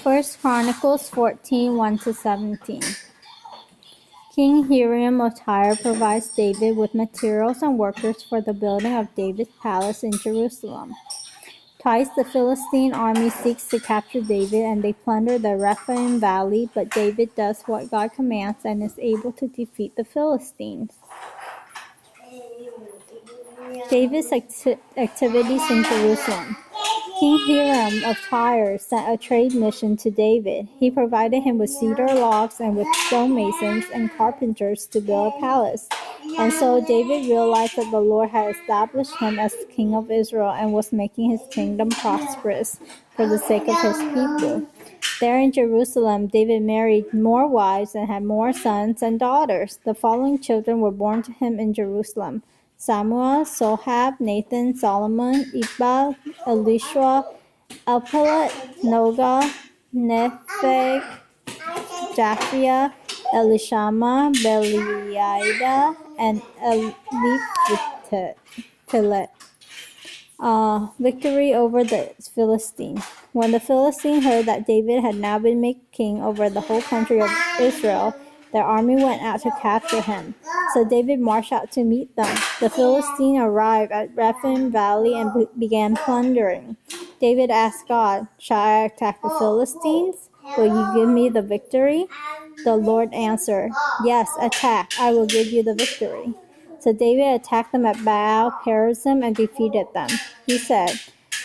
First Chronicles 14, 1-17. King Hiram of Tyre provides David with materials and workers for the building of David's palace in Jerusalem. Twice the Philistine army seeks to capture David, and they plunder the Rephaim valley, but David does what God commands and is able to defeat the Philistines. David's activities in Jerusalem. King Hiram of Tyre sent a trade mission to David. He provided him with cedar logs and with stonemasons and carpenters to build a palace. And so David realized that the Lord had established him as king of Israel and was making his kingdom prosperous for the sake of his people. There in Jerusalem, David married more wives and had more sons and daughters. The following children were born to him in Jerusalem: Samuel, Sohab, Nathan, Solomon, Ibal, Elishua, Elpalet, Noga, Nepheg, Japhia, Elishama, Beliada, and Eliphilet. Victory over the Philistine. When the Philistine heard that David had now been made king over the whole country of Israel, their army went out to capture him. So David marched out to meet them. The Philistines arrived at Rephaim Valley and began plundering. David asked God, "Shall I attack the Philistines? Will you give me the victory?" The Lord answered, "Yes, attack. I will give you the victory." So David attacked them at Baal Perazim and defeated them. He said,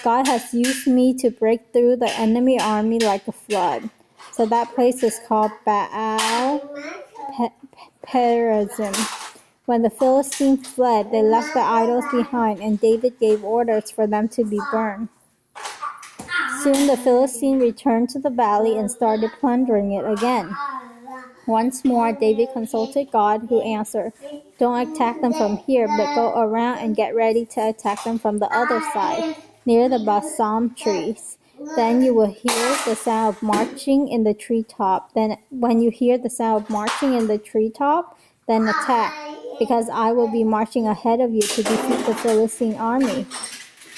"God has used me to break through the enemy army like a flood." So that place is called Baal Perazim. When the Philistines fled, they left the idols behind, and David gave orders for them to be burned. Soon the Philistines returned to the valley and started plundering it again. Once more, David consulted God, who answered, "Don't attack them from here, but go around and get ready to attack them from the other side, near the balsam trees. Then you will hear the sound of marching in the treetop. Then when you hear the sound of marching in the treetop, then attack, because I will be marching ahead of you to defeat the Philistine army."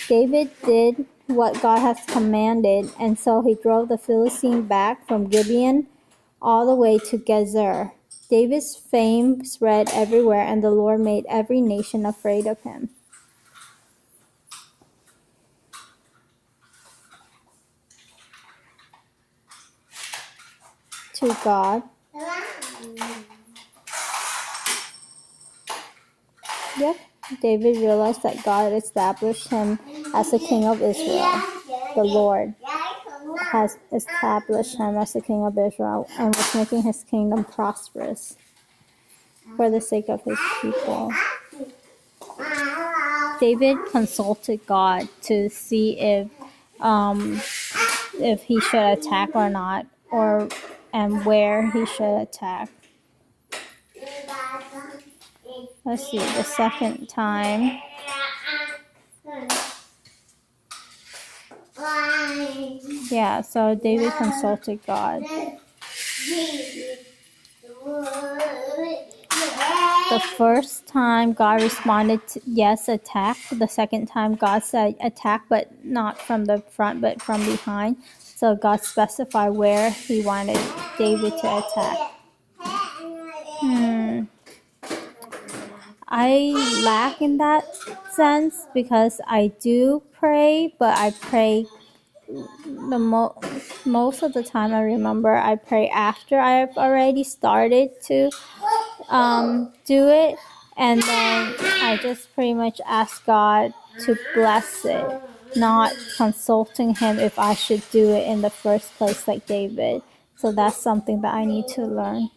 David did what God had commanded, and so he drove the Philistine back from Gibeon all the way to Gezer. David's fame spread everywhere, and the Lord made every nation afraid of him. To God. Yep. David realized that God established him as the king of Israel. The Lord has established him as the king of Israel and was making his kingdom prosperous for the sake of his people. David consulted God to see if he should attack or not, and where he should attack. Let's see, the second time. Yeah, so David consulted God. The first time God responded to yes, attack. The second time God said attack, but not from the front, but from behind. So God specified where he wanted David to attack. I lack in that sense because I do pray, but I pray most of the time. I remember I pray after I've already started to do it, and then I just pretty much ask God to bless it, not consulting him if I should do it in the first place like David. So that's something that I need to learn.